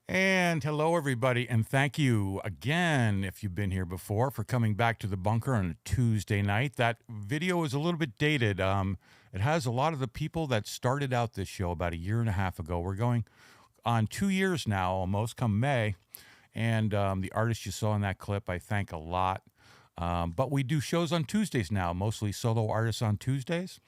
And hello, everybody, and thank you again, if you've been here before, for coming back to the bunker on a Tuesday night. That video is a little bit dated. It has a lot of the people that started out this show about a year and a half ago. We're going on 2 years now, almost, come May. And the artist you saw in that clip, I thank a lot. But we do shows on Tuesdays now, mostly solo artists on Tuesdays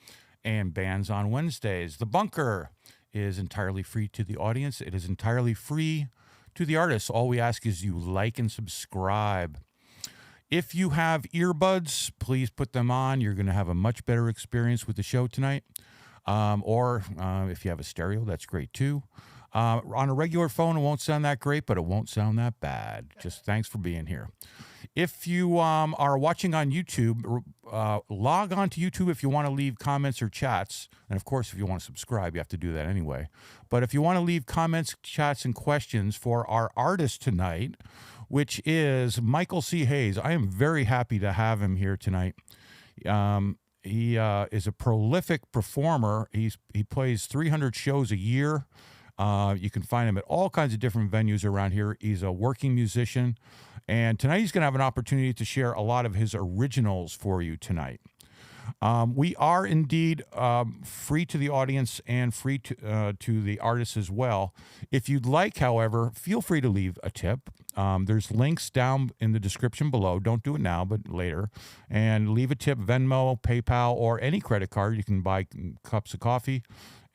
and bands on Wednesdays. The bunker is entirely free to the audience. It is entirely free to the artists. All we ask is you like and subscribe. If you have earbuds, please put them on. You're going to have a much better experience with the show tonight. Or if you have a stereo, that's great too. On a regular phone, it won't sound that great, but it won't sound that bad. Just thanks for being here. If you are watching on YouTube, log on to YouTube if you want to leave comments or chats. And of course, if you want to subscribe, you have to do that anyway. But if you want to leave comments, chats, and questions for our artist tonight, which is Michael C. Hayes, I am very happy to have him here tonight. He is a prolific performer. He plays 300 shows a year. You can find him at all kinds of different venues around here. He's a working musician. And tonight he's going to have an opportunity to share a lot of his originals for you tonight. We are indeed free to the audience and free to the artists as well. If you'd like, however, feel free to leave a tip. There's links down in the description below. Don't do it now, but later. And leave a tip, Venmo, PayPal, or any credit card. You can buy cups of coffee.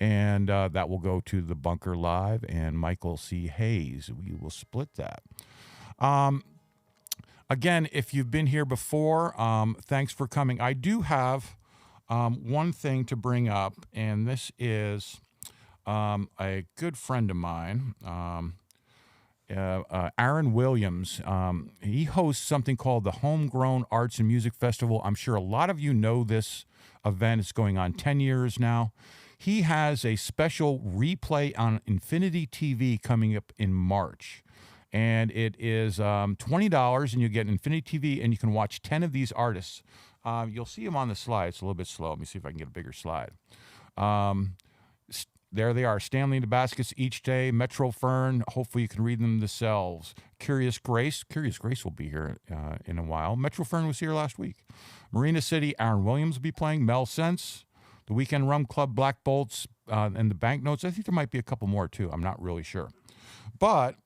And that will go to the Bunker Live and Michael C. Hayes. We will split that. Again, if you've been here before, thanks for coming. I do have one thing to bring up, and this is a good friend of mine, Aaron Williams. He hosts something called the Homegrown Arts and Music Festival. I'm sure a lot of you know this event. It's going on 10 years now. He has a special replay on Infinity TV coming up in March. And it is $20, and you get Infinity TV, and you can watch 10 of these artists. You'll see them on the slide. It's a little bit slow. Let me see if I can get a bigger slide. There they are. Stanley and the Baskets each day. Metro Fern. Hopefully you can read them themselves. Curious Grace. Curious Grace will be here in a while. Metro Fern was here last week. Marina City. Aaron Williams will be playing. Mel Sense. The Weekend Rum Club. Black Bolts. And the Banknotes. I think there might be a couple more too. I'm not really sure. But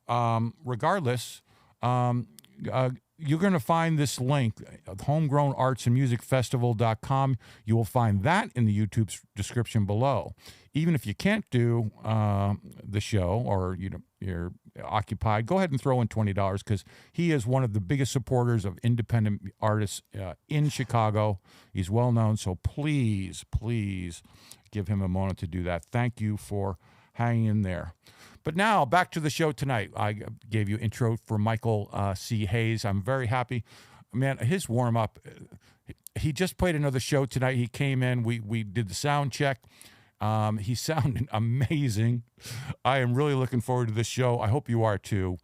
regardless, you're going to find this link, homegrownartsandmusicfestival.com. You will find that in the YouTube description below. Even if you can't do the show or you're occupied, go ahead and throw in $20 because he is one of the biggest supporters of independent artists in Chicago. He's well known, so please give him a moment to do that. Thank you for hanging in there. But now, back to the show tonight. I gave you intro for Michael C. Hayes. I'm very happy. Man, his warm-up, he just played another show tonight. He came in. We did the sound check. He sounded amazing. I am really looking forward to this show. I hope you are too.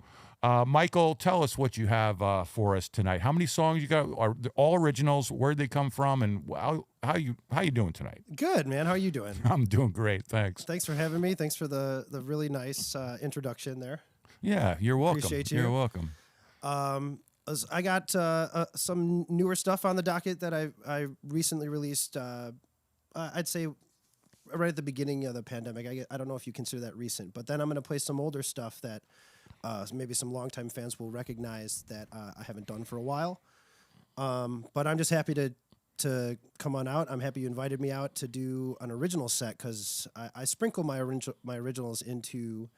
Michael, tell us what you have for us tonight. How many songs you got? Are they all originals? Where'd they come from? And how you doing tonight? Good, man. How are you doing? I'm doing great. Thanks. Thanks for having me. Thanks for the really nice introduction there. Yeah, you're welcome. Appreciate you. You're welcome. I got some newer stuff on the docket that I recently released. I'd say right at the beginning of the pandemic. I don't know if you consider that recent, but then I'm going to play some older stuff that maybe some longtime fans will recognize that I haven't done for a while. But I'm just happy to come on out. I'm happy you invited me out to do an original set because I sprinkle my originals into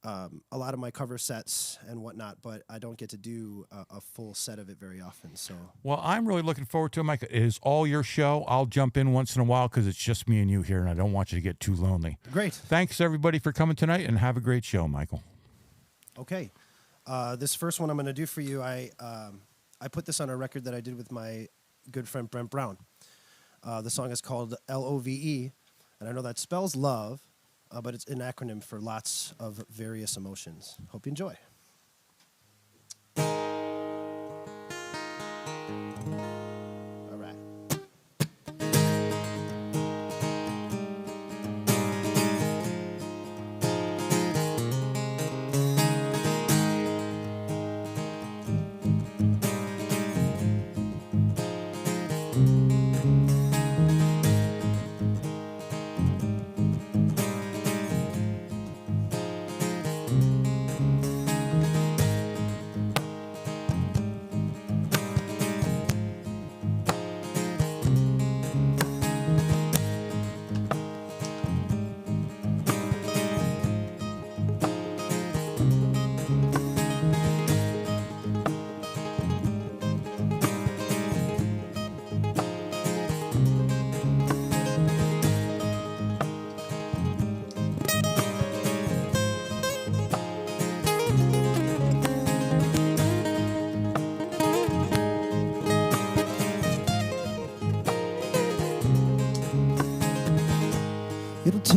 a lot of my cover sets and whatnot, but I don't get to do a full set of it very often. So, well, I'm really looking forward to it, Mike. It is all your show. I'll jump in once in a while because it's just me and you here, and I don't want you to get too lonely. Great. Thanks, everybody, for coming tonight, and have a great show, Michael. Okay. This first one I'm going to do for you, I put this on a record that I did with my good friend Brent Brown. The song is called Love, and I know that spells love, but it's an acronym for lots of various emotions. Hope you enjoy. All right.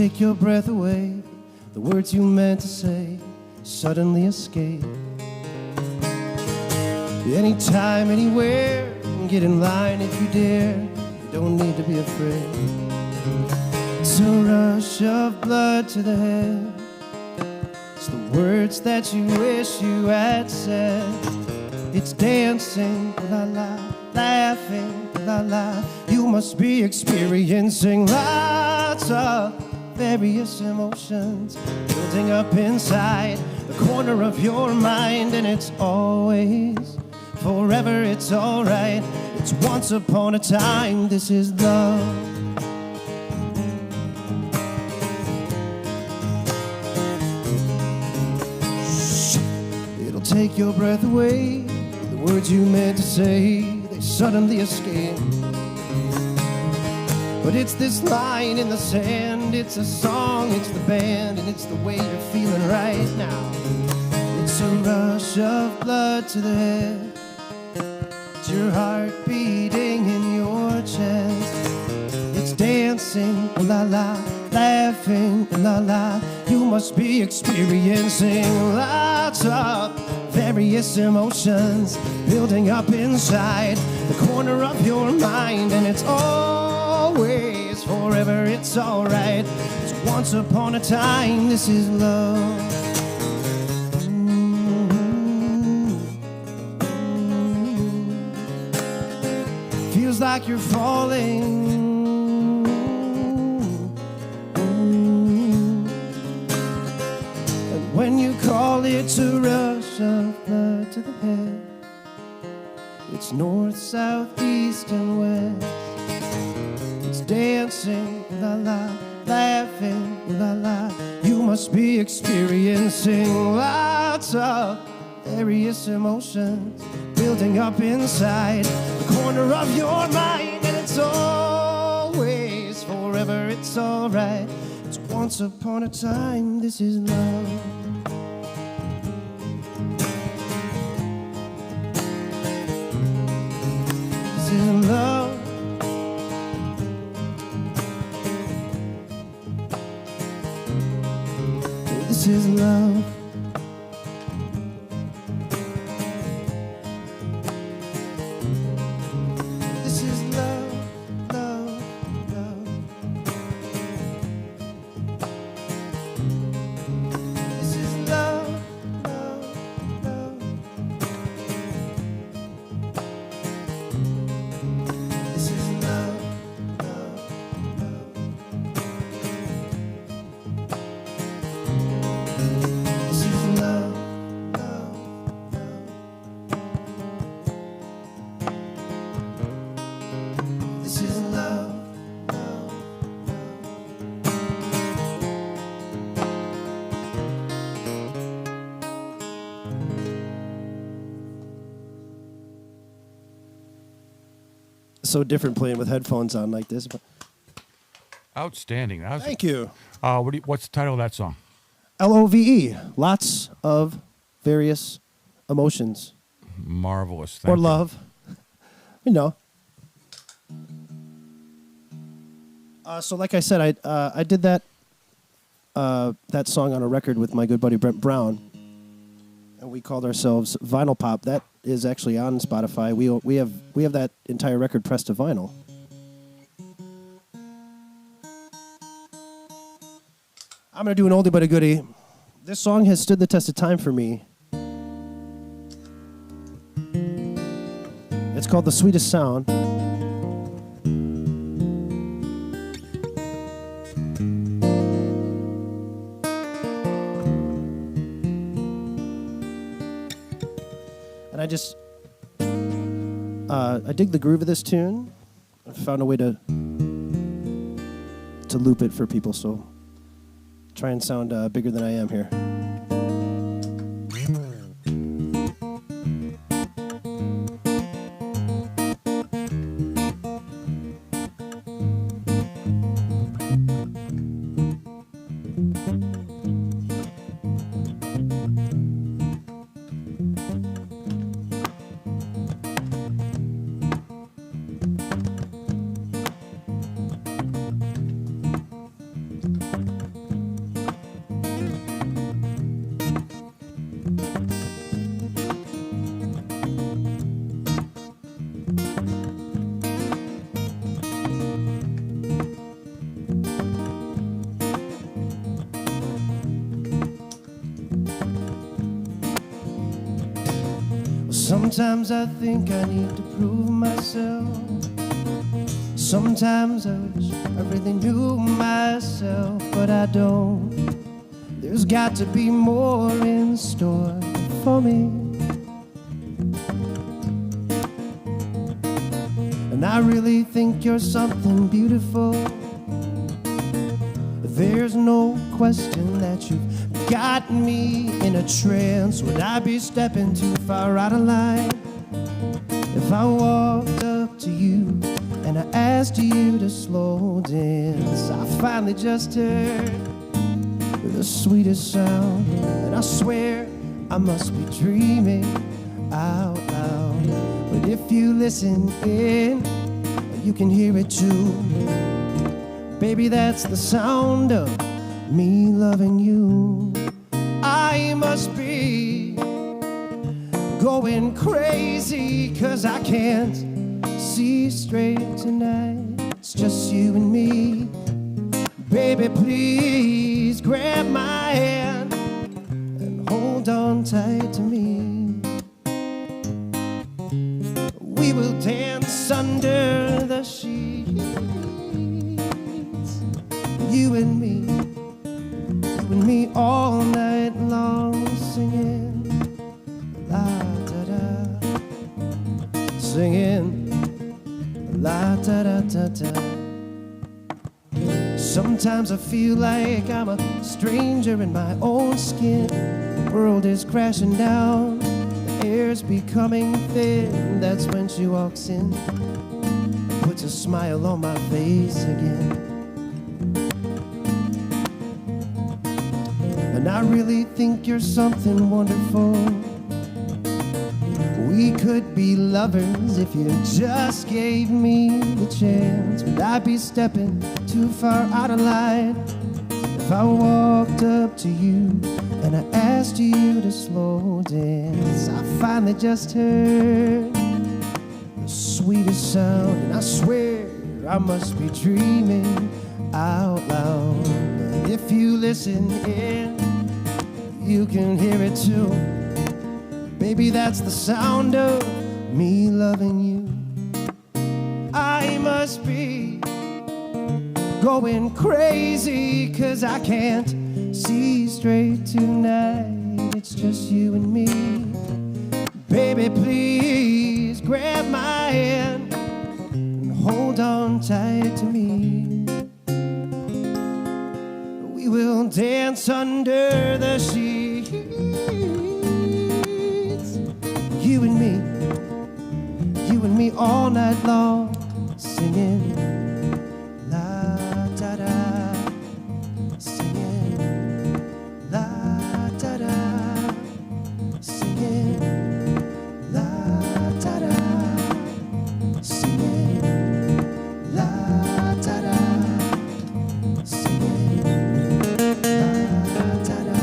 take your breath away. The words you meant to say suddenly escape. Anytime, anywhere, get in line if you dare. You don't need to be afraid. It's a rush of blood to the head. It's the words that you wish you had said. It's dancing, la la, laughing, la la. You must be experiencing lots of various emotions building up inside the corner of your mind. And it's always, forever, it's alright. It's once upon a time, this is love. It'll take your breath away. The words you meant to say, they suddenly escape. But it's this line in the sand, it's a song, it's the band, and it's the way you're feeling right now. It's a rush of blood to the head. It's your heart beating in your chest. It's dancing, la la, laughing, la la. You must be experiencing lots of various emotions building up inside the corner of your mind. And it's always, forever, it's alright. It's once upon a time, this is love. Feels like you're falling. And when you call, it's a rush of blood to the head. It's north, south, east, and west. It's dancing, la la, laughing, la la. You must be experiencing lots of various emotions building up inside the corner of your mind. And it's always, forever, it's alright. It's once upon a time, this is love. This is love. This is love. This is love, love, love. This is love, love, love. This is love, love, love. This is love, love, love. This is love, love, So different playing with headphones on like this. But Outstanding. That was, thank you. what's the title of that song? LOVE. Lots of various emotions. Marvelous. Thank Or you. love. You know. So like I said, I did that song on a record with my good buddy Brent Brown, and we called ourselves Vinyl Pop. That is actually on Spotify. We have that entire record pressed to vinyl. I'm gonna do an oldie but a goodie. This song has stood the test of time for me. It's called The Sweetest Sound. And I dig the groove of this tune. I found a way to loop it for people, so try and sound bigger than I am here. Sometimes I think I need to prove myself. Sometimes I wish I really knew myself, but I don't. There's got to be more in store for me. And I really think you're something beautiful. There's no question that you've got me in a trance. Would I be stepping too far out of line if I walked up to you and I asked you to slow dance? I finally just heard the sweetest sound, and I swear I must be dreaming out loud. But if you listen in, you can hear it too. Baby, that's the sound of me loving you. I must be going crazy, 'cause I can't see straight tonight. It's just you and me. Baby, please grab my hand and hold on tight to me. We will dance under the sheets, you and me all night long, singing la da da, singing la da da da da. Sometimes I feel like I'm a stranger in my own skin. The world is crashing down, the air's becoming thin. That's when she walks in, puts a smile on my face again. And I really think you're something wonderful. We could be lovers if you just gave me the chance. Would I be stepping too far out of line if I walked up to you and I asked you to slow dance? I finally just heard the sweetest sound, and I swear I must be dreaming out loud. But if you listen in, you can hear it too. Baby, that's the sound of me loving you. I must be going crazy, 'cause I can't see straight tonight. It's just you and me. Baby, please grab my hand and hold on tight to me. We will dance under the sheets, you and me all night long, singing la da da, singing la da da, singing la da da, singing la da da, singing la da da,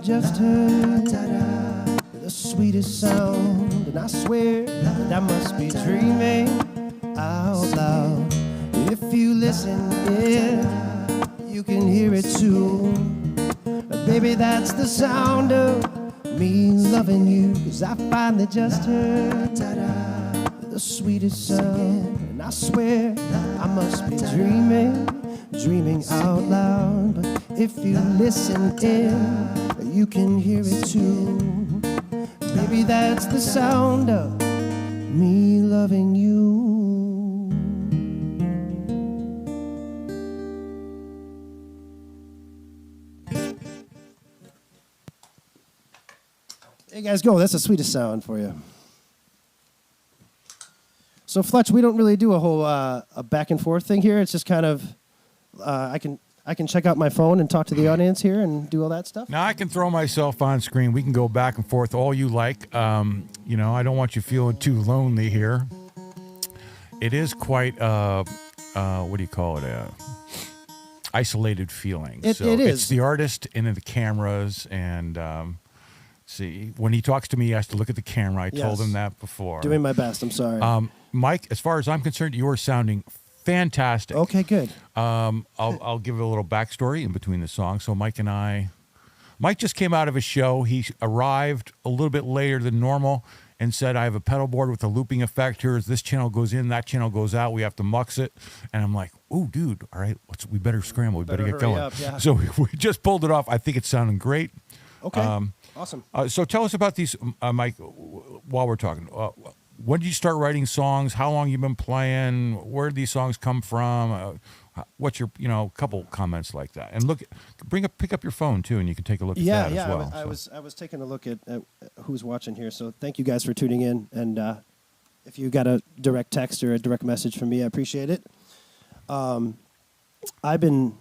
just heard the sweetest sound, and I swear that I must be dreaming out loud. If you listen in, you can hear it too. Baby, that's the sound of me loving you, 'cause I finally just heard the sweetest sound, and I swear I must be dreaming out loud. But if you listen in, you can hear it too. Baby, that's the sound of me loving you. you guys go. That's the Sweetest Sound for you. So Fletch, we don't really do a whole a back and forth thing here. It's just kind of I can check out my phone and talk to the audience here and do all that stuff. Now I can throw myself on screen. We can go back and forth all you like. You know, I don't want you feeling too lonely here. It is quite what do you call it? Isolated feeling. It is. It's the artist and then the cameras and. See, when he talks to me, he has to look at the camera. I told him that before. Doing my best. I'm sorry. Mike, as far as I'm concerned, you are sounding fantastic. Okay, good. I'll give a little backstory in between the songs. So Mike just came out of a show. He arrived a little bit later than normal and said, I have a pedal board with a looping effect here. This channel goes in, that channel goes out. We have to mux it. And I'm like, oh, dude, all right, we better scramble. We better get going. Up, yeah. So we just pulled it off. I think it's sounding great. Okay. Awesome. So tell us about these, Mike, while we're talking. When did you start writing songs? How long you been playing? Where did these songs come from? What's your, couple comments like that? And pick up your phone too, and you can take a look at that as well. I was taking a look at who's watching here. So thank you guys for tuning in. And if you got a direct text or a direct message from me, I appreciate it. I don't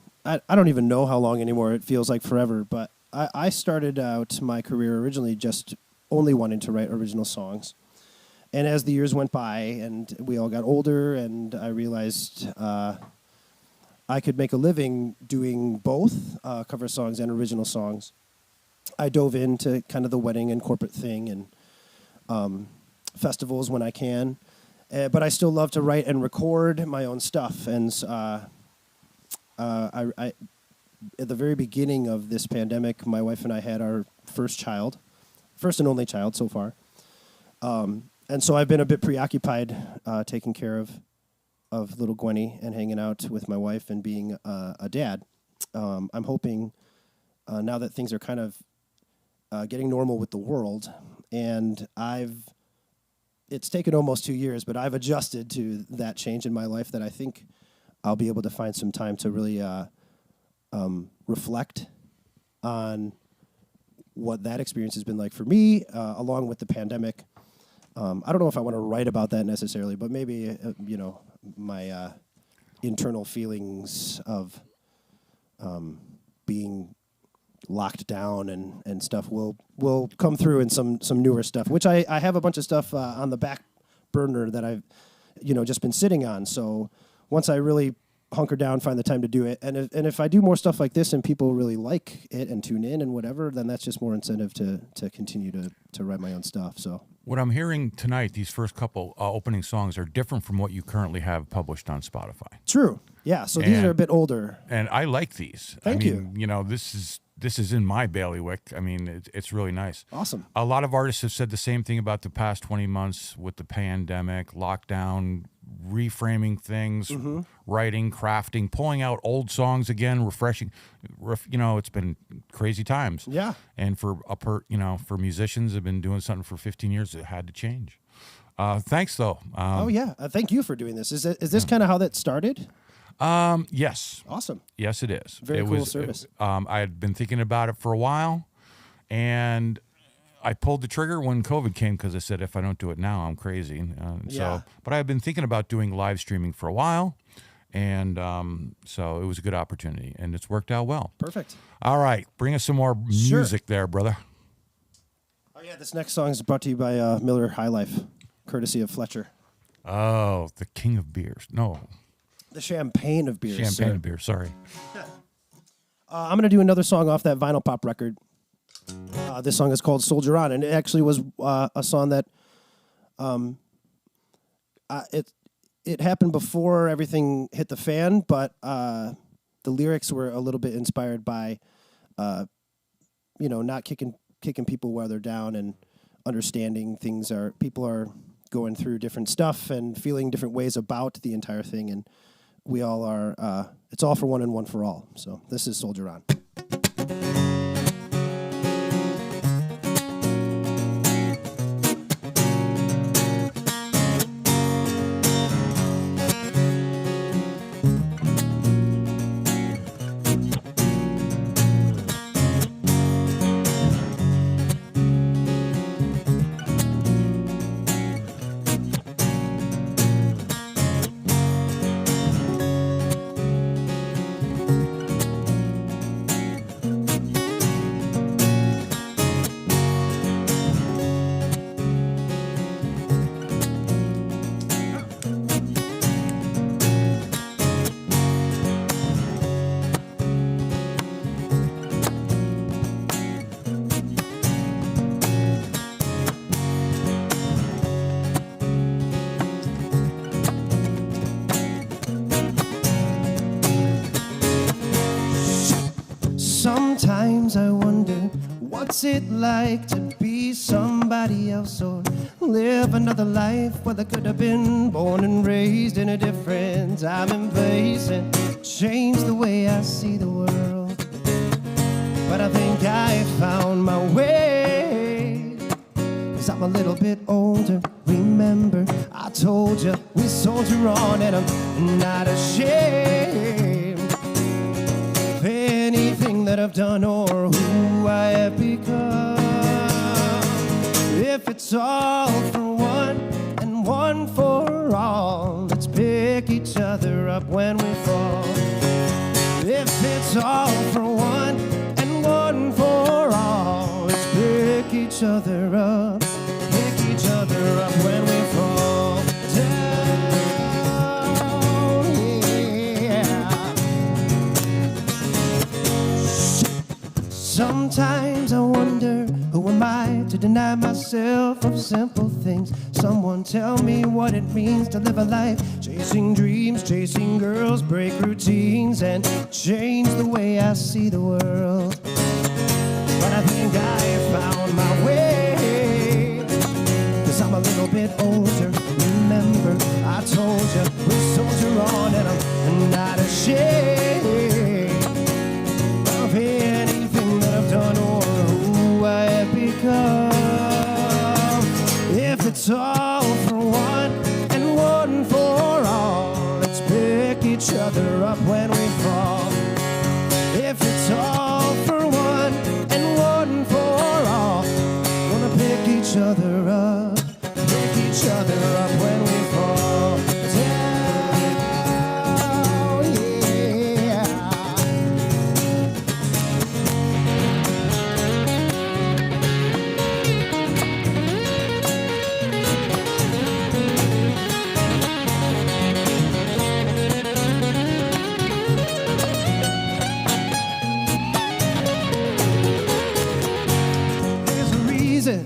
even know how long anymore. It feels like forever, but I started out my career originally just only wanting to write original songs. And as the years went by and we all got older and I realized I could make a living doing both cover songs and original songs, I dove into kind of the wedding and corporate thing and festivals when I can. But I still love to write and record my own stuff. And I at the very beginning of this pandemic, my wife and I had our first and only child so far. And so I've been a bit preoccupied taking care of little Gwenny and hanging out with my wife and being a dad. I'm hoping now that things are kind of getting normal with the world, and it's taken almost 2 years, but I've adjusted to that change in my life that I think I'll be able to find some time to really reflect on what that experience has been like for me, along with the pandemic. I don't know if I want to write about that necessarily, but maybe, my internal feelings of being locked down and stuff will come through in some newer stuff, which I have a bunch of stuff on the back burner that I've, just been sitting on. So once I really hunker down, find the time to do it. And if I do more stuff like this and people really like it and tune in and whatever, then that's just more incentive to continue to write my own stuff. So what I'm hearing tonight, these first couple opening songs are different from what you currently have published on Spotify. True. Yeah. So these are a bit older. And I like these. Thank you. This is in my bailiwick. I mean, it's really nice. Awesome. A lot of artists have said the same thing about the past 20 months with the pandemic, lockdown, reframing things, writing, crafting, pulling out old songs again, refreshing. It's been crazy times. Yeah. And for musicians have been doing something for 15 years, it had to change. Thanks though. Thank you for doing this. Is this kind of how that started? Yes. Awesome. Yes, it is. Very cool service. I had been thinking about it for a while, and I pulled the trigger when COVID came because I said, if I don't do it now, I'm crazy. But I've been thinking about doing live streaming for a while, and so it was a good opportunity, and it's worked out well. Perfect. All right, bring us some more music there, brother. Oh yeah, this next song is brought to you by Miller High Life, courtesy of Fletcher. Oh, the king of beers. No. The champagne of beers. Champagne of beers, sorry. I'm going to do another song off that Vinyl Pop record. This song is called Soldier On, and it actually was a song that it happened before everything hit the fan, but the lyrics were a little bit inspired by, not kicking people while they're down and understanding people are going through different stuff and feeling different ways about the entire thing, and we all are, it's all for one and one for all. So this is Soldier On. What's it like to be somebody else or live another life where I could have been born and raised in a different time and place and change the way I see the world? But I think I found my way, 'cause I'm a little bit older. Remember, I told you we soldier on and I'm not ashamed of anything that I've done or who I have become. If it's all for one and one for all, let's pick each other up when we fall. If it's all for one and one for all, let's pick each other up. Pick each other up when we fall down, yeah. Sometimes I wonder, who am I to deny myself of simple things? Someone tell me what it means to live a life chasing dreams, chasing girls, break routines, and change the way I see the world. But I think I found my way, 'cause I'm a little bit older. Remember, I told you we're soldier on and I'm not ashamed of anything that I've done or who I have become. If it's all for one and one for all, let's pick each other up when we fall. If it's all for one and one for all, wanna pick each other up, pick each other up when we fall down, yeah. There's a reason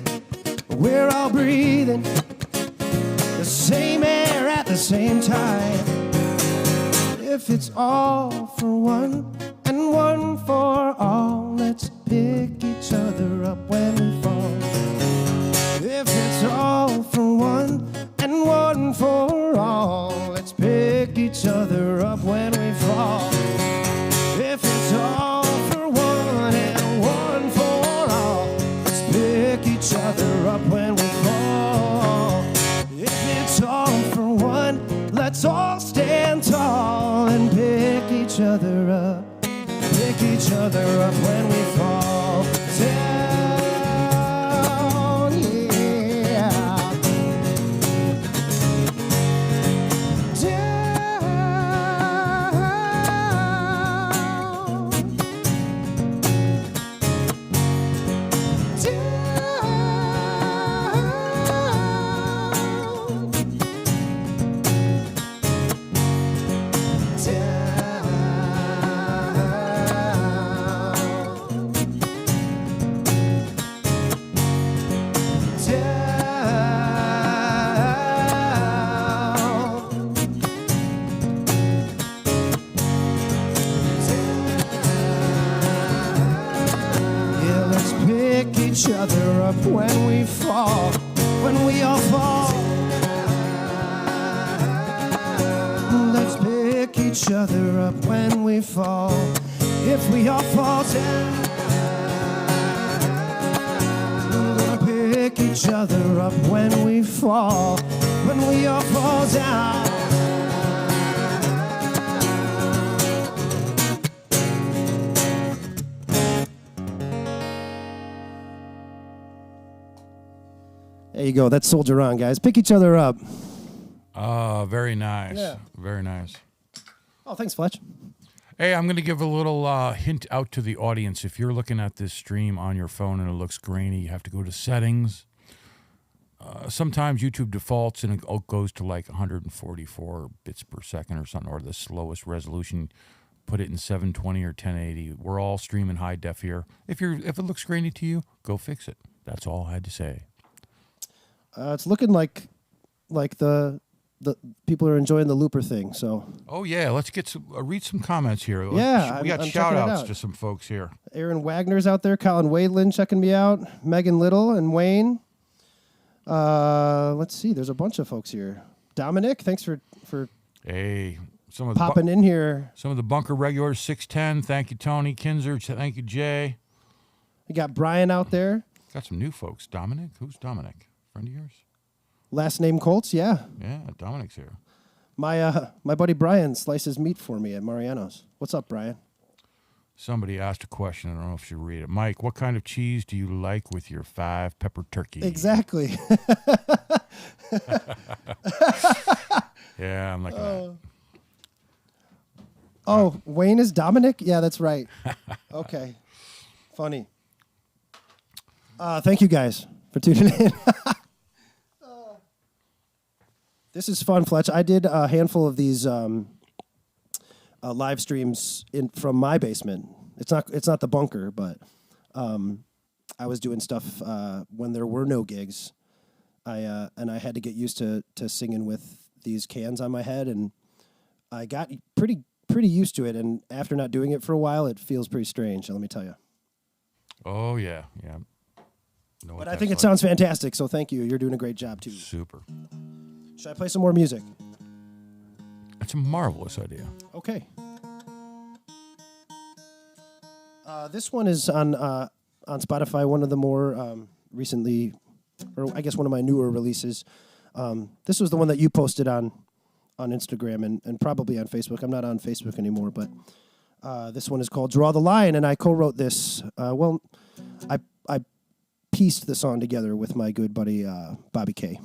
we're all breathing the same air at the same time. If it's all for one and one for all, let's pick each other up when we fall. If it's all for one and one for all, let's pick each other up when we fall. If it's all for one and one for all, let's pick each other up when we fall. If it's all for one, let's all stand tall and pick each other up. Pick each other up when we fall down, yeah. Yeah, let's pick each other up when we fall, when we all fall. Let's pick each other up when we fall. If we all fall down, we're gonna pick each other up when we fall, when we all fall down. There you go. That's Soldier On, guys. Pick each other up. Very nice. Yeah. Very nice. Oh, thanks, Fletch. Hey, I'm going to give a little hint out to the audience. If you're looking at this stream on your phone and it looks grainy, you have to go to settings. Sometimes YouTube defaults and it goes to like 144 bits per second or something, or the slowest resolution. Put it in 720 or 1080. We're all streaming high def here. If it looks grainy to you, go fix it. That's all I had to say. It's looking like the the people are enjoying the looper thing. So Oh yeah, let's get some read some comments here. Yeah, we got I'm shout checking it outs out. to some folks here. Aaron Wagner's out there. Colin Wayland checking me out. Megan Little and Wayne. Let's see. There's a bunch of folks here. Dominic, thanks for Hey, some of the popping in here. some of the bunker regulars 610. Thank you, Tony Kinzer. Thank you, Jay. We got Brian out there. Got some new folks. Dominic, who's Dominic? Friend of yours? Last name Colts. Yeah, Yeah, Dominic's here. my buddy Brian slices meat for me at Mariano's. What's up, Brian? Somebody asked a question. I don't know if you read it. Mike, what kind of cheese do you like with your 5-pepper turkey? Exactly. Yeah, I'm like that. Oh, Wayne is Dominic? Yeah, that's right. Okay. Funny. Thank you guys for tuning in. This is fun, Fletch. I did a handful of these live streams from my basement. It's not the bunker, but I was doing stuff when there were no gigs. I had to get used to singing with these cans on my head, and I got pretty used to it. And after not doing it for a while, it feels pretty strange. Let me tell you. Oh yeah. Know what But I that's think it like. sounds fantastic. So thank you. You're doing a great job too. Super. Should I play some more music? That's a marvelous idea. Okay. This one is on Spotify. One of the more recently, or I guess one of my newer releases. This was the one that you posted on Instagram and probably on Facebook. I'm not on Facebook anymore, but this one is called "Draw the Line," and I co-wrote this. I pieced the song together with my good buddy Bobby K.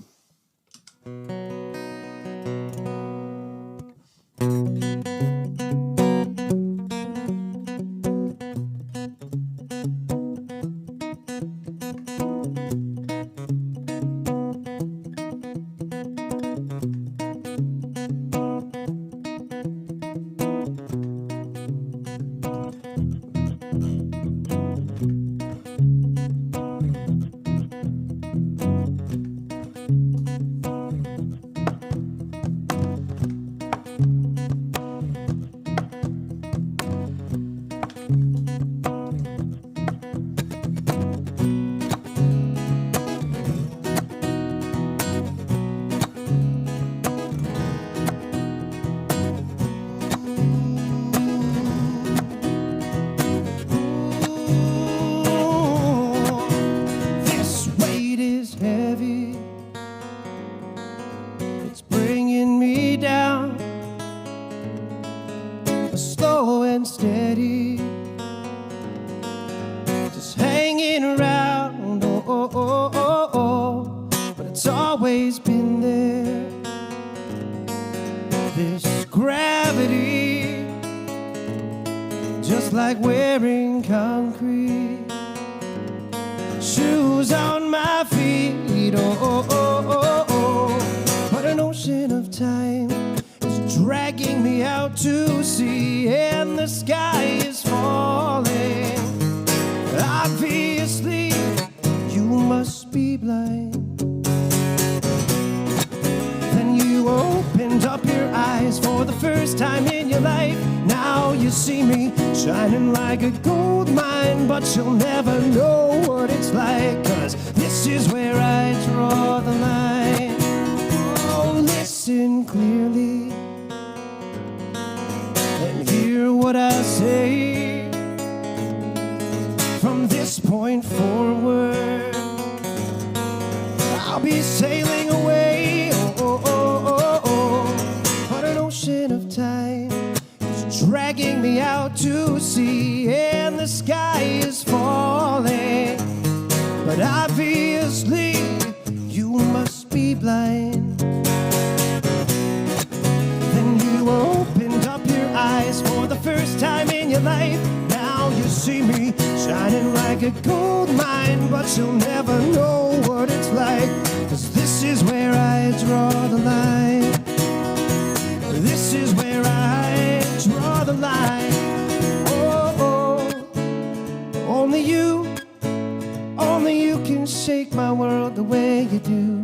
Shake my world the way you do.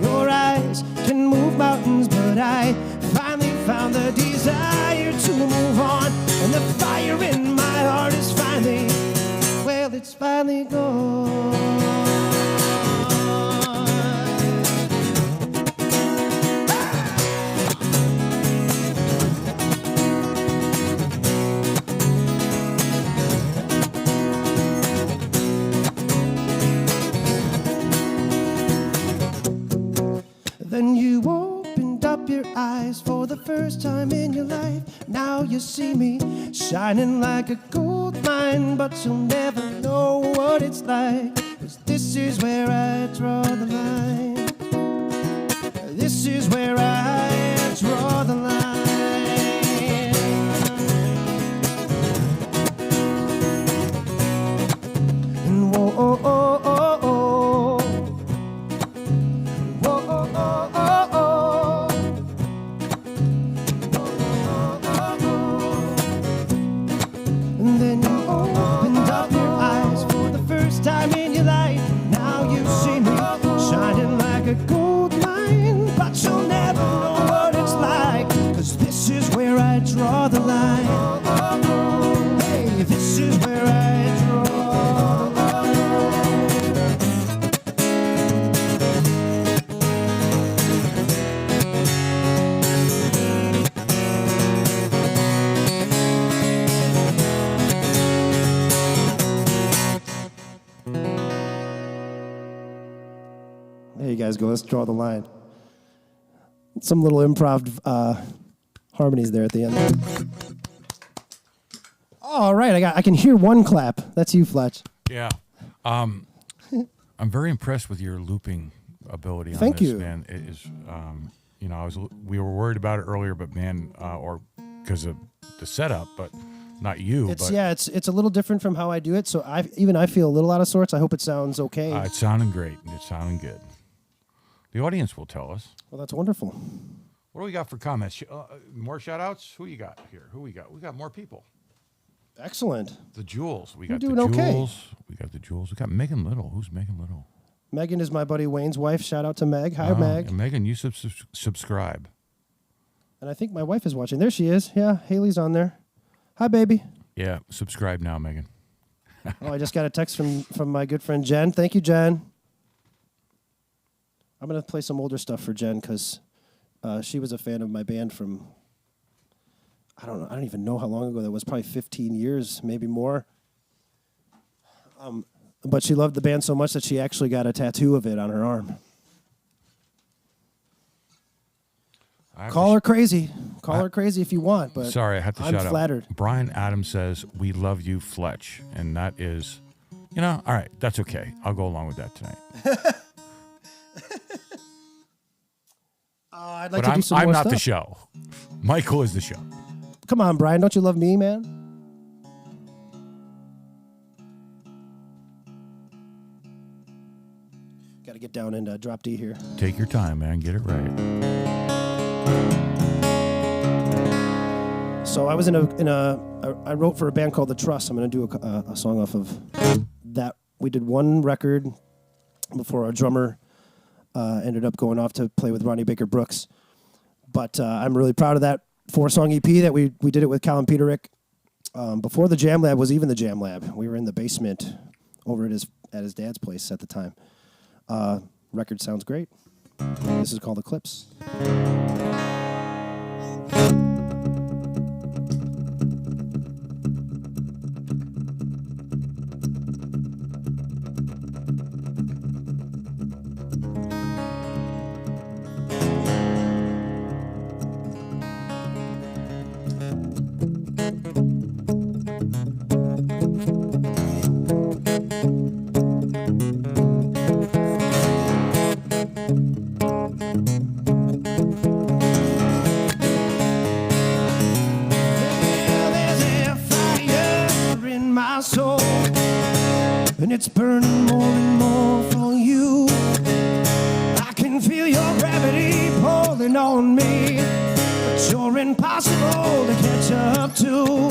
Your eyes can move move mountains, but I finally found the desire to move on. And the fire in my heart is finally, well, it's finally gone. Then you opened up your eyes for the first time in your life. Now you see me shining like a gold mine, but you'll never know what it's like, 'cause this is where I draw the line. This is where I draw the line. And whoa, oh, oh, oh, oh. Draw the line. Hey, this is where I draw the There you guys go. Let's draw the line. Some little improv harmonies there at the end. All right, I can hear one clap. That's you, Fletch. Yeah. I'm very impressed with your looping ability on Thank this, you. man. It is, we were worried about it earlier, but man, or because of the setup, but not you. It's a little different from how I do it, so I feel a little out of sorts. I hope it sounds okay. It's sounding great. It's sounding good. The audience will tell us. Well, that's wonderful. What do we got for comments? More shout-outs? Who you got here? Who we got? We got more people. Excellent. The Jewels. We You're got the doing okay. Jewels. We got the Jewels. We got Megan Little. Who's Megan Little? Megan is my buddy Wayne's wife. Shout out to Meg. Hi, Meg. And Megan, you subscribe. And I think my wife is watching. There she is. Yeah, Haley's on there. Hi, baby. Yeah, subscribe now, Megan. Oh, I just got a text from my good friend Jen. Thank you, Jen. I'm going to play some older stuff for Jen because she was a fan of my band from, I don't even know how long ago that was, probably 15 years, maybe more. But she loved the band so much that she actually got a tattoo of it on her arm. Call her crazy. Call her crazy if you want, but sorry, I have to shout out. I'm flattered. Brian Adams says, "We love you, Fletch." And that is, all right, that's okay. I'll go along with that tonight. I'd like but to do some I'm more not stuff. the show. Michael is the show. Come on, Brian. Don't you love me, man? Got to get down into drop D here. Take your time, man. Get it right. So I was I wrote for a band called The Trust. I'm going to do a song off of that. We did one record before our drummer ended up going off to play with Ronnie Baker Brooks. But I'm really proud of that 4-song EP that we did it with Colin Peterick. Before the Jam Lab was even the Jam Lab. We were in the basement over at his dad's place at the time. Record sounds great. This is called Eclipse. It's burning more and more for you. I can feel your gravity pulling on me, but you're impossible to catch up to.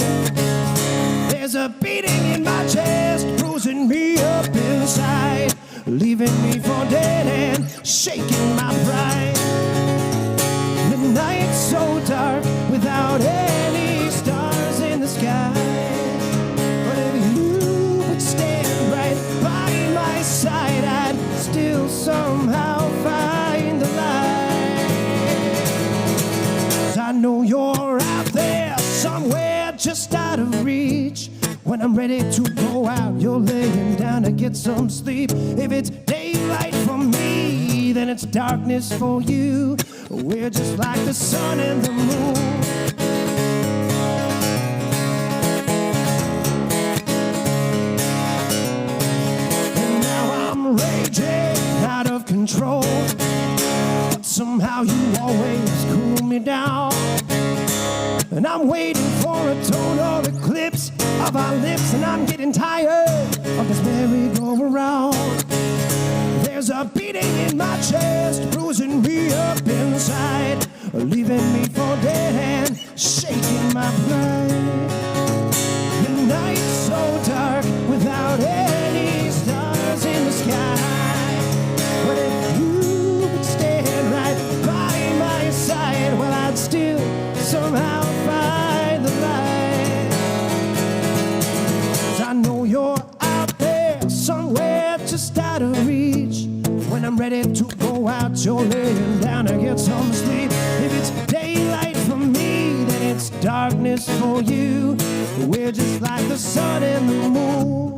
There's a beating in my chest, bruising me up inside, leaving me for dead and shaking my pride. without any stars in the sky. But if you would stand right by my side, I'd still somehow find the light. 'Cause I know you're out there somewhere just out of reach. When I'm ready to go out, you're laying down to get some sleep. If it's daylight for me, then it's darkness for you. We're just like the sun and the moon. And now I'm raging out of control, but somehow you always cool me down. And I'm waiting for a total eclipse of our lips, and I'm getting tired of this merry-go-round. There's a beating in my chest, bruising me up inside, leaving me for dead and shaking my pride. The night's so dark without any stars in the sky. But if you would stand right by my side, well, I'd still somehow find the light. 'Cause I know you're out there somewhere just out of reach. When I'm ready to go out, you're laying down to get some sleep. If it's daylight for me, then it's darkness for you. We're just like the sun and the moon.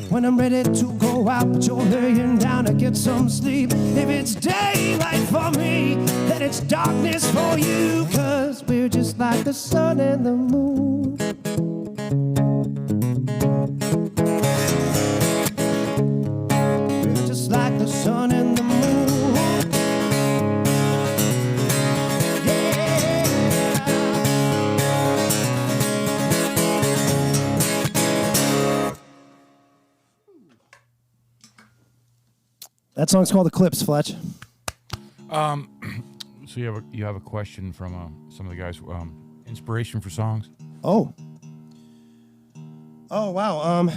When I'm ready to go out, you're laying down to get some sleep. If it's daylight for me, then it's darkness for you. 'Cause we're just like the sun and the moon. We're just like the sun and the moon. That song's called Eclipse, Fletch. So you have a question from some of the guys. Inspiration for songs? Oh wow.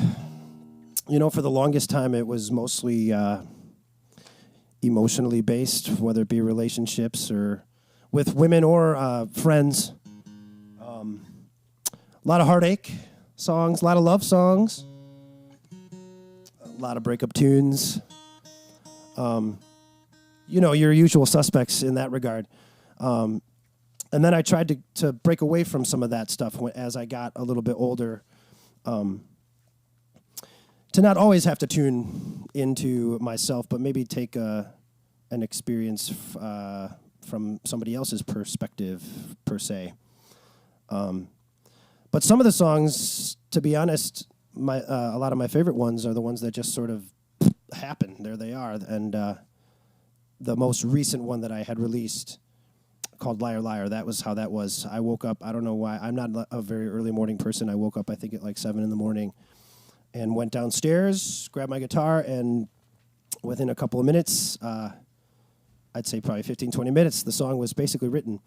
For the longest time it was mostly emotionally based, whether it be relationships or with women or friends. A lot of heartache songs, a lot of love songs, a lot of breakup tunes. Your usual suspects in that regard. And then I tried to break away from some of that stuff as I got a little bit older, to not always have to tune into myself, but maybe take an experience from somebody else's perspective, per se. But some of the songs, to be honest, a lot of my favorite ones are the ones that just sort of happen. There they are. And the most recent one that I had released, called Liar Liar, that was how that was. I woke up, I don't know why, I'm not a very early morning person. I woke up, I think, at like 7 in the morning and went downstairs, grabbed my guitar, and within a couple of minutes, I'd say probably 15, 20 minutes, the song was basically written.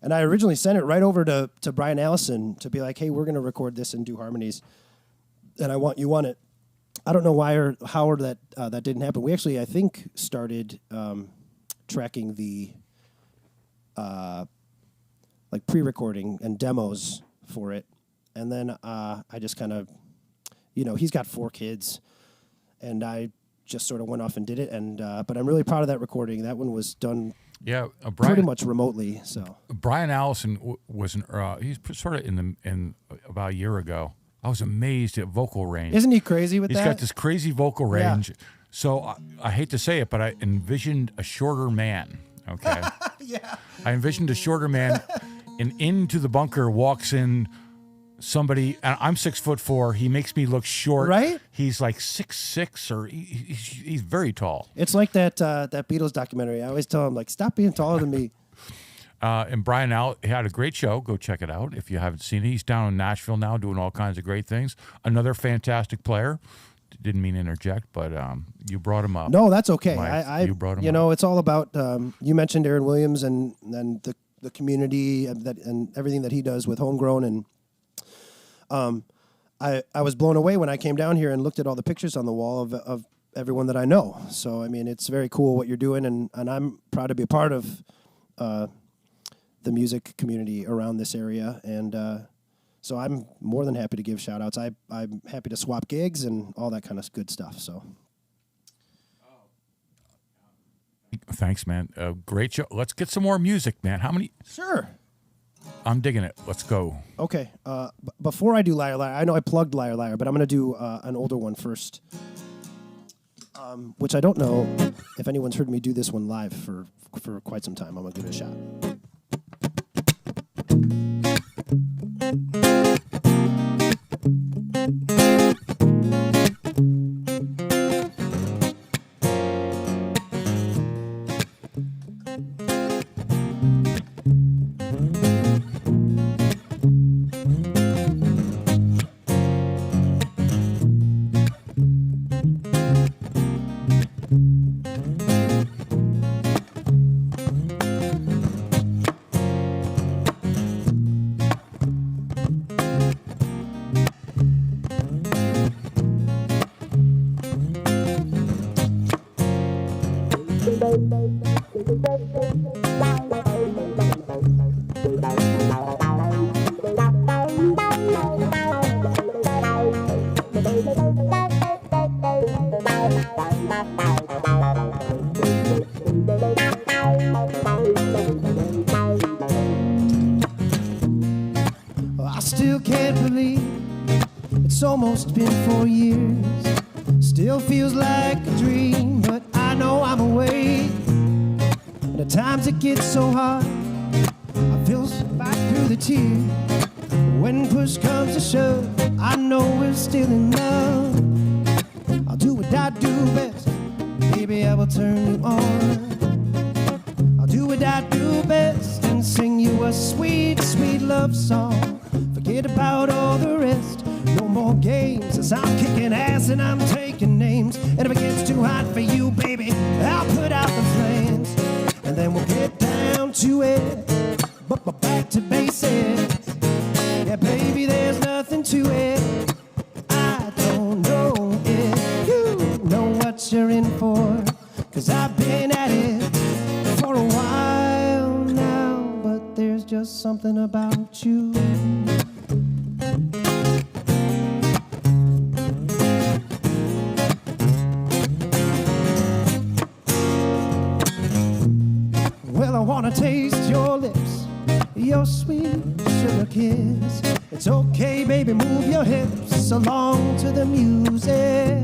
And I originally sent it right over to Brian Allison to be like, hey, we're going to record this and do harmonies, and I want you on it. I don't know why or how or that didn't happen. We actually, I think, started tracking the like pre-recording and demos for it, and then I just kind of, he's got 4 kids, and I just sort of went off and did it. And but I'm really proud of that recording. That one was done. Yeah, pretty much remotely. So Brian Allison was he's sort of in about a year ago. I was amazed at vocal range. Isn't he crazy with that? He's got this crazy vocal range. Yeah. So I hate to say it, but I envisioned a shorter man. Okay. Yeah. I envisioned a shorter man, and into the bunker walks in somebody. And I'm 6'4". He makes me look short. Right? He's like 6'6", or he's very tall. It's like that Beatles documentary. I always tell him, like, stop being taller than me. And Brian he had a great show. Go check it out if you haven't seen it. He's down in Nashville now doing all kinds of great things. Another fantastic player. Didn't mean to interject, but you brought him up. No, that's okay. You brought him up. It's all about, you mentioned Aaron Williams and the community and everything that he does with Homegrown. And I was blown away when I came down here and looked at all the pictures on the wall of everyone that I know. So, I mean, it's very cool what you're doing, and I'm proud to be a part of the music community around this area. And so I'm more than happy to give shout-outs. I'm happy to swap gigs and all that kind of good stuff. So, thanks, man. Great show. Let's get some more music, man. How many? Sure. I'm digging it. Let's go. Okay. Before I do Liar Liar, I know I plugged Liar Liar, but I'm going to do an older one first, which I don't know if anyone's heard me do this one live for quite some time. I'm going to give it a shot. I still can't believe it's almost been 4 years. Still feels like a dream, but I know I'm awake. And at times it gets so hard, I feel right through the tears. When push comes to shove, I know we're still in love. I'll do what I do best, baby, I will turn you on. I'll do what I do best and sing you a sweet, sweet love song. Forget about all the rest, no more games, as I'm kicking ass and I'm taking names. And if it gets too hot for you, baby, I'll put out the flames. And then we'll get down to it, but back to basics. Yeah, baby, there's nothing to it. I don't know if you know what you're in for, 'cause I've been at it for a while now. something about you. Well, I wanna taste your lips, your sweet sugar kiss. It's okay, baby, move your hips along to the music.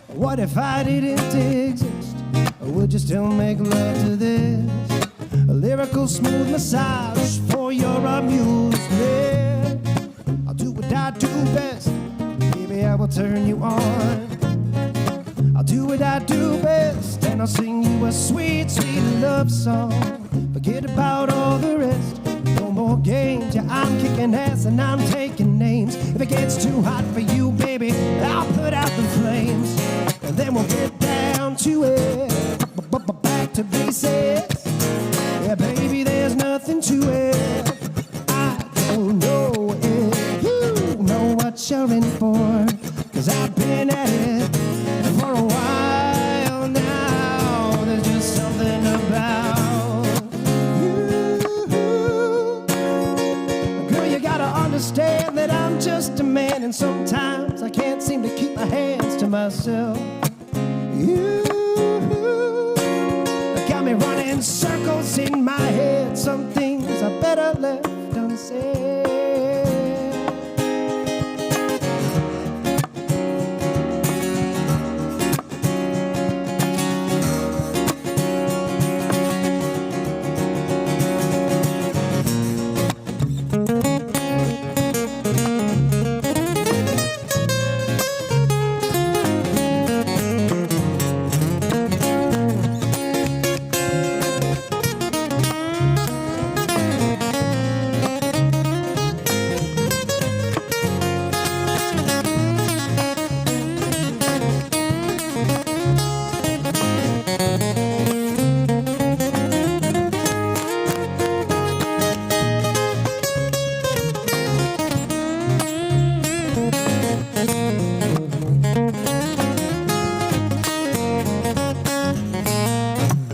What if I didn't exist? Would you still make love to this? A lyrical smooth massage for your amusement. I'll do what I do best, baby, I will turn you on. I'll do what I do best, and I'll sing you a sweet, sweet love song. Forget about all the rest, no more games. Yeah, I'm kicking ass and I'm taking names. If it gets too hot for you, baby, I'll put out the flames. And then we'll get down to it, back to basics. Yeah, baby, there's nothing to it. I don't know if you know what you're in for, 'cause I've been at it for a while now. There's just something about you. Girl, you gotta understand that I'm just a man, and sometimes I can't seem to keep my hands to myself. You got me running circles in my head. Some things are better left unsaid.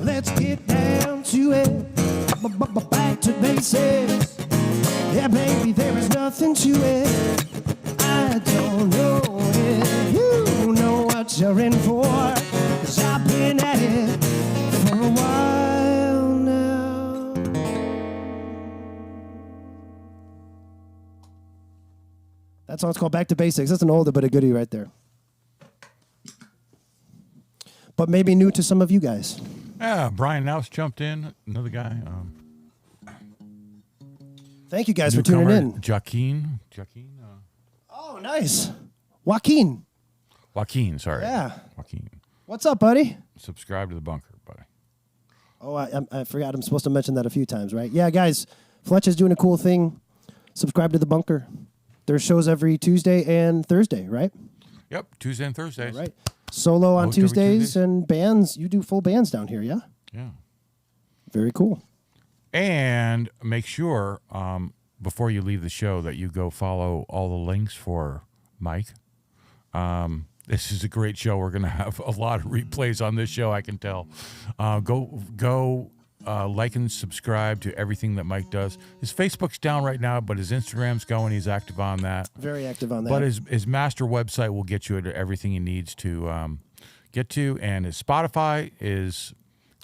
Let's get down to it, back to basics. Yeah, baby, there is nothing to it. I don't know if you know what you're in for, 'cause I've been at it for a while now. That song's called Back to Basics. That's an older but a goodie right there. But maybe new to some of you guys. Yeah, Brian Nouse jumped in, another guy. Thank you guys for tuning in. Joaquin. Oh, nice. Joaquin. Sorry. Yeah. Joaquin. What's up, buddy? Subscribe to the bunker, buddy. Oh, I forgot. I'm supposed to mention that a few times, right? Yeah, guys. Fletch is doing a cool thing. Subscribe to the bunker. There's shows every Tuesday and Thursday, right? Yep, Tuesday and Thursdays. Right. Solo on Most every Tuesdays Tuesdays. and bands. You do full bands down here, yeah? Yeah. Very cool. And make sure before you leave the show that you go follow all the links for Mike. This is a great show. We're going to have a lot of replays on this show, I can tell. Go like and subscribe to everything that Mike does. His Facebook's down right now, but his Instagram's going. He's active on that. Very active on that. But his master website will get you to everything he needs to get to. And his Spotify is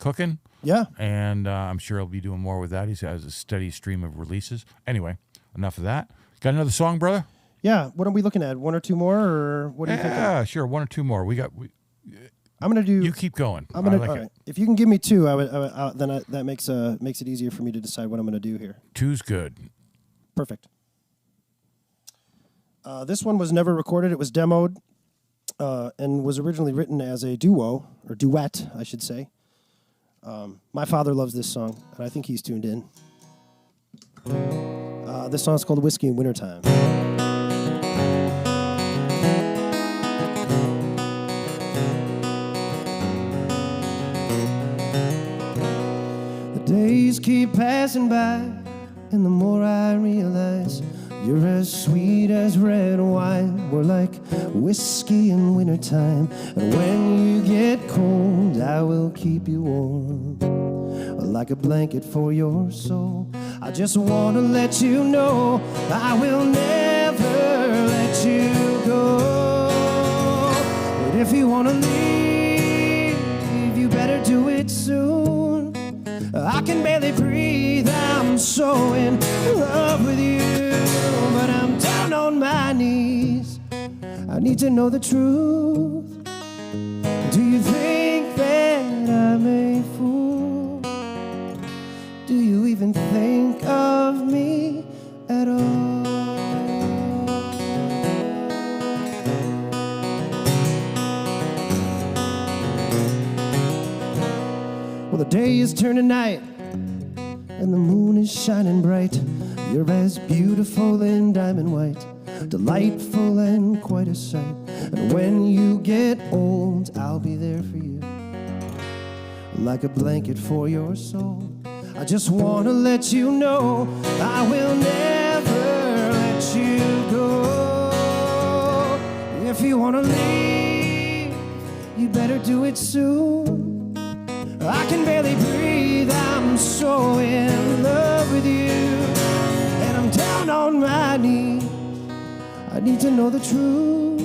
cooking. Yeah. And I'm sure he'll be doing more with that. He has a steady stream of releases. Anyway, enough of that. Got another song, brother? Yeah. What are we looking at? One or two more, or what do you think? Yeah, sure. One or two more. I'm gonna do. You keep going. I'm gonna. I like all it. right. If you can give me two, that makes it easier for me to decide what I'm gonna do here. Two's good. Perfect. This one was never recorded. It was demoed, and was originally written as a duo or duet, I should say. My father loves this song, and I think he's tuned in. This song is called "Whiskey in Wintertime." Days keep passing by, and the more I realize you're as sweet as red wine. We're like whiskey in wintertime, and when you get cold, I will keep you warm. Well, like a blanket for your soul. I just want to let you know I will never let you go. But if you want to leave, you better do it soon. I can barely breathe, I'm so in love with you. But I'm down on my knees, I need to know the truth. Do you think that I'm a fool? Do you even think of me at all? Well, the day is turning night and the moon is shining bright. You're as beautiful in diamond white, delightful and quite a sight. And when you get old, I'll be there for you, like a blanket for your soul. I just want to let you know I will never let you go. If you want to leave, you better do it soon. I can barely breathe, I'm so in love with you. And I'm down on my knees, I need to know the truth.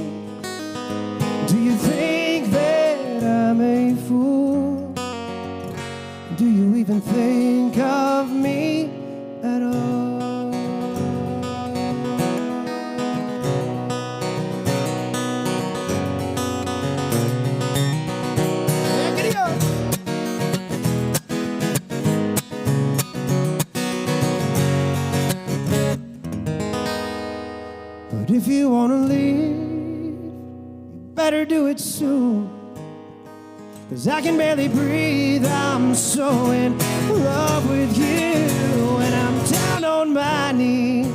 Do you think that I'm a fool? Do you even think of me at all? Giddy up. But if you want to leave, better do it soon. 'Cause I can barely breathe, I'm so in love with you. And I'm down on my knees,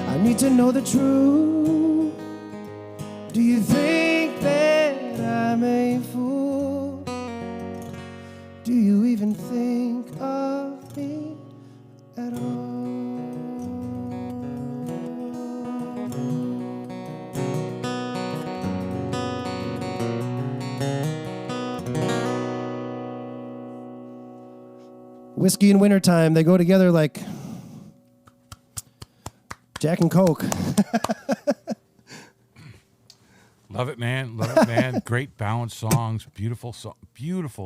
I need to know the truth. Do you think that I'm a fool? Do you even think of me at all? Whiskey and wintertime, they go together like Jack and Coke. Love it, man. Love it, man. Great balanced songs, beautiful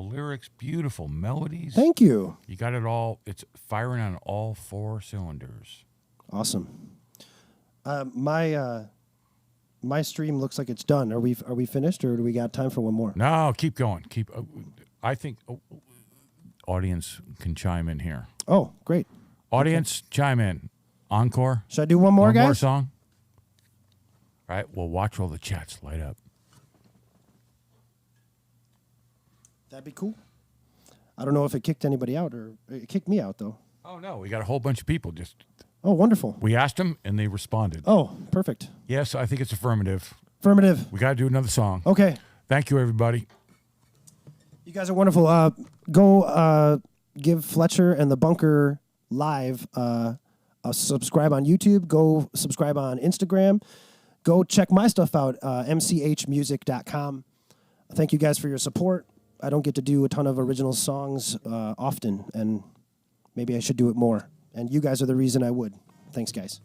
lyrics, beautiful melodies. Thank you. You got it all. It's firing on all four cylinders. Awesome. My stream looks like it's done. Are we finished, or do we got time for one more? No, keep going. I think audience can chime in here. Oh, great. Audience, chime in. Encore. Should I do one more, guys? One more song. All right, we'll watch all the chats light up. That'd be cool. I don't know if it kicked anybody out, or it kicked me out, though. Oh, no, we got a whole bunch of people. Oh, wonderful. We asked them, and they responded. Oh, perfect. Yes, I think it's affirmative. Affirmative. We got to do another song. Okay. Thank you, everybody. You guys are wonderful. Go give Fletcher and the Bunker Live a subscribe on YouTube. Go subscribe on Instagram. Go check my stuff out, mchmusic.com. Thank you guys for your support. I don't get to do a ton of original songs often, and maybe I should do it more. And you guys are the reason I would. Thanks, guys.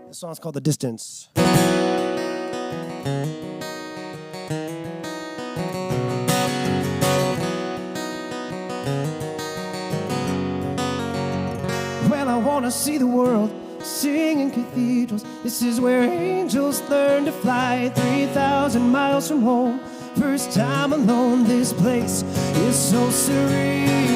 This song's called The Distance. Well, I want to see the world sing in cathedrals. This is where angels learn to fly 3,000 miles from home. First time alone, this place is so serene.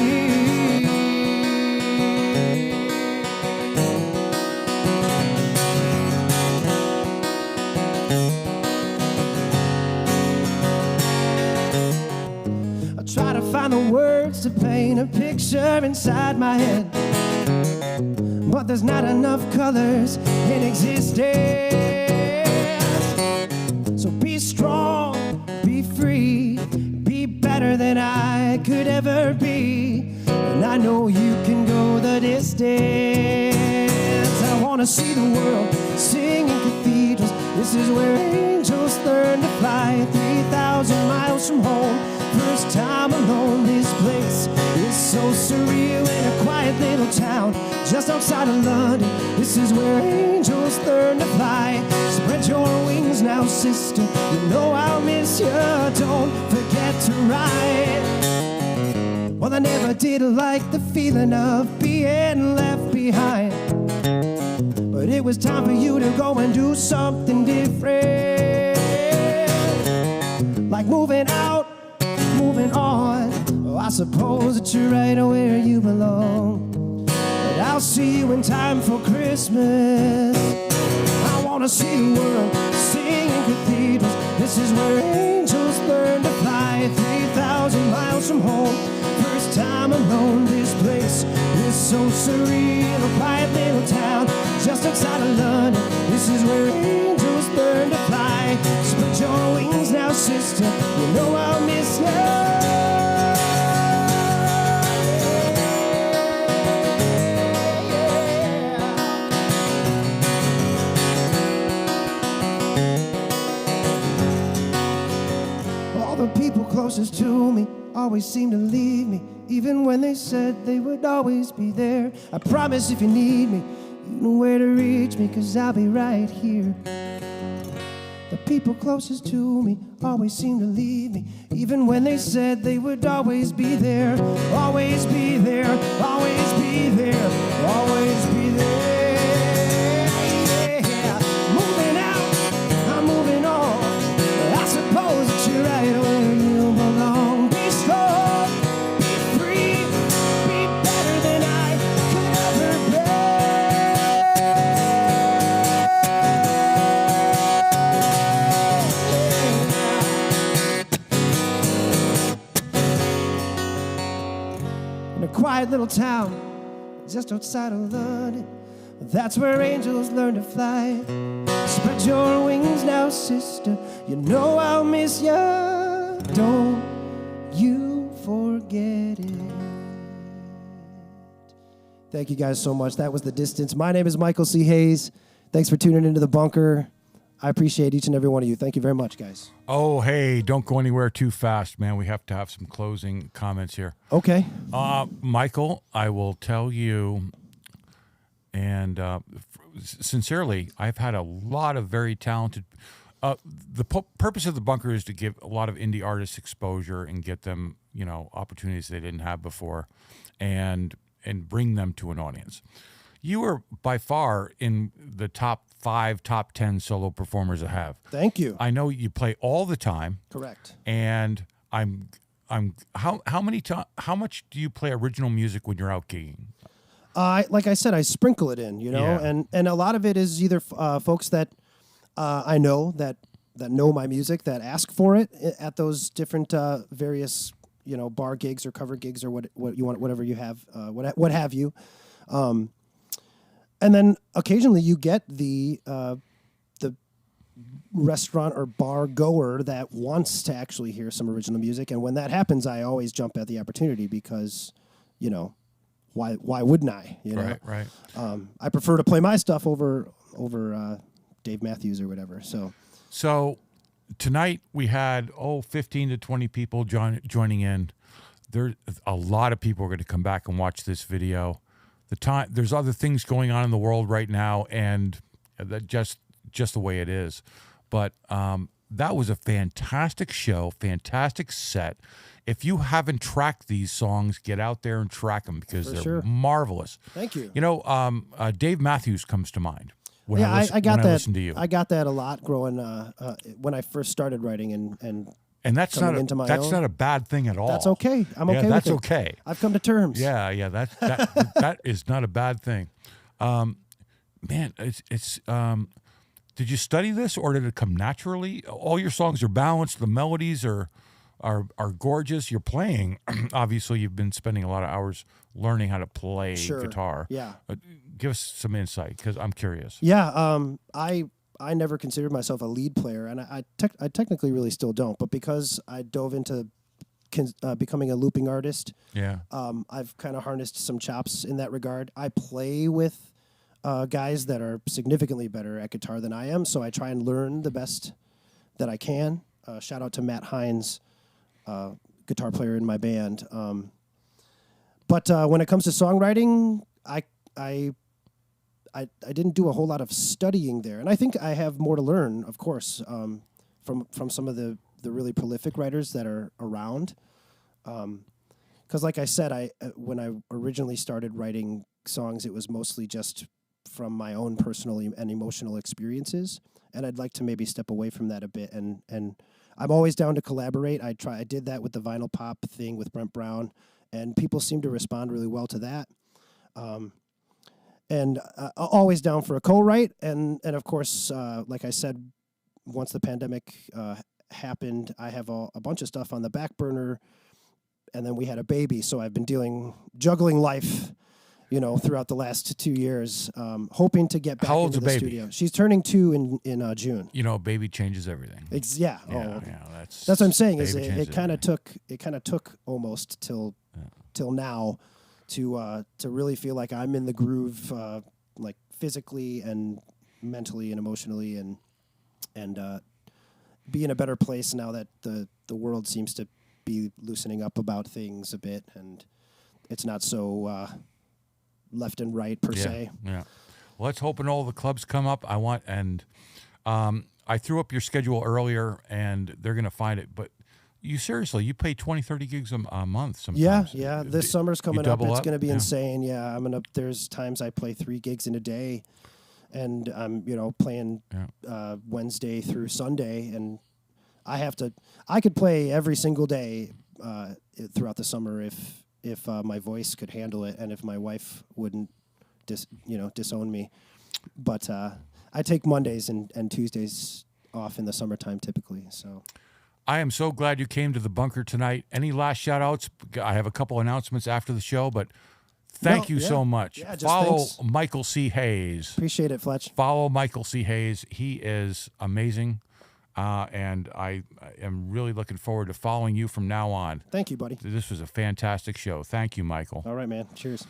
I try to find the words to paint a picture inside my head, but there's not enough colors in existence. So be strong, be free, be better than I could ever be. And I know you can go the distance. I want to see the world sing in cathedrals. This is where angels learn to fly 3,000 miles from home. First time alone, this place little town just outside of London. This is where angels learn to fly. Spread your wings now, sister. You know I'll miss you. Don't forget to ride. Well, I never did like the feeling of being left behind, but it was time for you to go and do something different, like moving out, moving on. Oh, I suppose that you're right where you belong, but I'll see you in time for Christmas. I wanna see the world sing in cathedrals. This is where angels learn to fly. 3,000 miles from home, first time alone. This place is so surreal. A quiet little town just outside of London. This is where angels learn to fly. Spread your wings now, sister. You know I'll miss you. People closest to me always seem to leave me, even when they said they would always be there. I promise if you need me, you know where to reach me, 'cause I'll be right here. The people closest to me always seem to leave me, even when they said they would always be there. Always be there, always be there, always be there. Yeah, moving out, I'm moving on. I suppose that you're right where you belong. Be strong, be free, be better than I could ever be. In a quiet little town just outside of London, that's where angels learn to fly. Spread your wings now, sister. You know I'll miss you. Don't you forget it. Thank you guys so much. That was The Distance. My name is Michael C. Hayes. Thanks for tuning into The Bunker. I appreciate each and every one of you. Thank you very much, guys. Oh, hey, don't go anywhere too fast, man. We have to have some closing comments here. Okay. Michael, I will tell you, and sincerely, I've had a lot of very talented. The purpose of The Bunker is to give a lot of indie artists exposure and get them, opportunities they didn't have before, and bring them to an audience. You are by far in the top 5, top 10 solo performers I have. Thank you. I know you play all the time. Correct. And how much do you play original music when you're out gigging? Like I said, I sprinkle it in, Yeah. and a lot of it is either folks that I know that know my music that ask for it at those different various bar gigs or cover gigs or what you want, whatever you have, what have you, and then occasionally you get the restaurant or bar goer that wants to actually hear some original music, and when that happens, I always jump at the opportunity because why wouldn't I? Right. I prefer to play my stuff over Dave Matthews or whatever. So tonight we had 15 to 20 people joining in. There's a lot of people are going to come back and watch this video. There's other things going on in the world right now, and that just the way it is. But that was a fantastic show, fantastic set. If you haven't tracked these songs, get out there and track them because they're marvelous. Thank you. Dave Matthews comes to mind. When I got that. I listen to you. I got that a lot growing when I first started writing and that's not a bad thing at all. That's okay. I'm okay with it. That's okay. I've come to terms. Yeah. That is not a bad thing. Man, it's. Did you study this or did it come naturally? All your songs are balanced. The melodies are gorgeous. You're playing. Obviously, you've been spending a lot of hours learning how to play guitar. Yeah. Give us some insight because I'm curious. Yeah. I never considered myself a lead player, and I technically really still don't. But because I dove into becoming a looping artist, I've kind of harnessed some chops in that regard. I play with guys that are significantly better at guitar than I am, so I try and learn the best that I can. Shout out to Matt Hines, guitar player in my band. But when it comes to songwriting, I I I didn't do a whole lot of studying there, and I think I have more to learn, of course, from some of the really prolific writers that are around. Because, like I said, when I originally started writing songs, it was mostly just from my own personal and emotional experiences, and I'd like to maybe step away from that a bit. And I'm always down to collaborate. I did that with the vinyl pop thing with Brent Brown, and people seem to respond really well to that. And always down for a co-write, and of course, like I said, once the pandemic happened, I have a bunch of stuff on the back burner, and then we had a baby, so I've been juggling life, throughout the last 2 years, hoping to get back How old's into the the baby? studio. She's turning 2 in June. Baby changes everything. Yeah. Yeah, That's what I'm saying. Is baby it changes kind of everything. took almost till now to really feel like I'm in the groove, like physically and mentally and emotionally, and be in a better place now that the world seems to be loosening up about things a bit, and it's not so left and right per se. Yeah. Well, let's hope all the clubs come up. I threw up your schedule earlier, and they're going to find it. But you play 20, 30 gigs a month sometimes. Yeah. This summer's coming up. double It's up? going to be Yeah. insane. Yeah, there's times I play 3 gigs in a day, and I'm playing Wednesday through Sunday, and I could play every single day throughout the summer if my voice could handle it, and if my wife wouldn't disown me. But I take Mondays and Tuesdays off in the summertime typically. So I am so glad you came to the bunker tonight. Any last shout outs? I have a couple announcements after the show, but thank you so much. Yeah, just Follow thanks. Michael C. Hayes. Appreciate it, Fletch. Follow Michael C. Hayes. He is amazing. And I am really looking forward to following you from now on. Thank you, buddy. This was a fantastic show. Thank you, Michael. All right, man. Cheers.